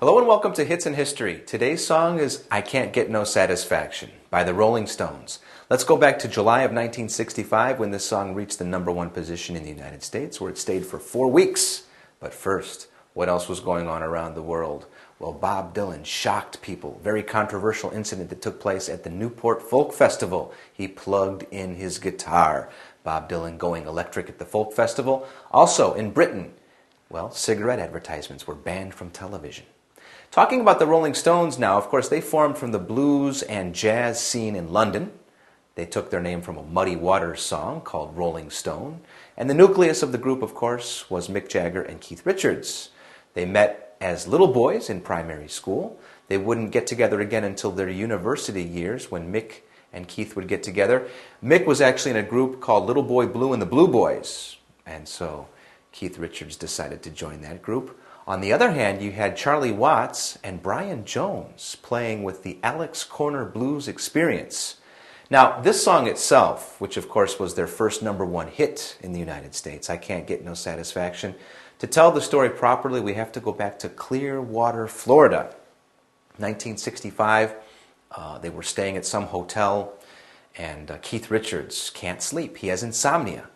Hello and welcome to Hits in History. Today's song is I Can't Get No Satisfaction by the Rolling Stones. Let's go back to July of 1965 when this song reached the #1 position in the United States, where it stayed for 4 weeks. But first, what else was going on around the world? Well, Bob Dylan shocked people. Very controversial incident that took place at the Newport Folk Festival. He plugged in his guitar. Bob Dylan going electric at the Folk Festival. Also in Britain, well, cigarette advertisements were banned from television. Talking about the Rolling Stones now, of course, they formed from the blues and jazz scene in London. They took their name from a Muddy Waters song called Rolling Stone. And the nucleus of the group, of course, was Mick Jagger and Keith Richards. They met as little boys in primary school. They wouldn't get together again until their university years when Mick and Keith would get together. Mick was actually in a group called Little Boy Blue and the Blue Boys. And so Keith Richards decided to join that group. On the other hand, you had Charlie Watts and Brian Jones playing with the Alex Corner Blues Experience. Now, this song itself, which of course was their first #1 hit in the United States, I Can't Get No Satisfaction. To tell the story properly, we have to go back to Clearwater, Florida. 1965, they were staying at some hotel, and Keith Richards can't sleep. He has insomnia.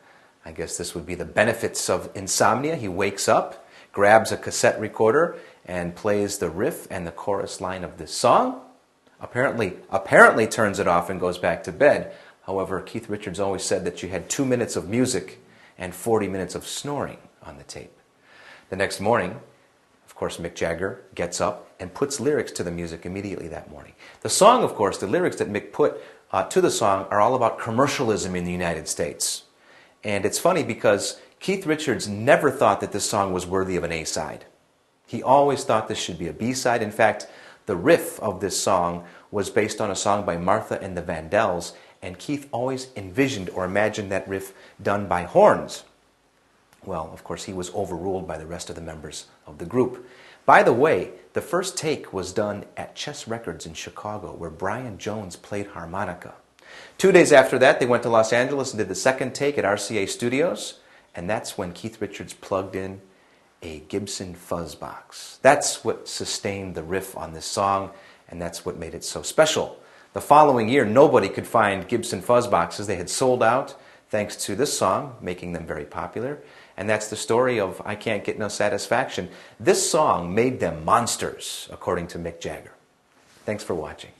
I guess this would be the benefits of insomnia. He wakes up, grabs a cassette recorder, and plays the riff and the chorus line of this song. Apparently turns it off and goes back to bed. However, Keith Richards always said that you had 2 minutes of music and 40 minutes of snoring on the tape. The next morning, of course, Mick Jagger gets up and puts lyrics to the music immediately that morning. The song, of course, the lyrics that Mick put to the song are all about commercialism in the United States. And it's funny because Keith Richards never thought that this song was worthy of an A-side. He always thought this should be a B-side. In fact, the riff of this song was based on a song by Martha and the Vandells, and Keith always envisioned or imagined that riff done by horns. Well, of course, he was overruled by the rest of the members of the group. By the way, the first take was done at Chess Records in Chicago, where Brian Jones played harmonica. 2 days after that, they went to Los Angeles and did the second take at RCA Studios, and that's when Keith Richards plugged in a Gibson fuzz box. That's what sustained the riff on this song, and that's what made it so special. The following year, nobody could find Gibson fuzz boxes. They had sold out thanks to this song, making them very popular. And that's the story of I Can't Get No Satisfaction. This song made them monsters, according to Mick Jagger. Thanks for watching.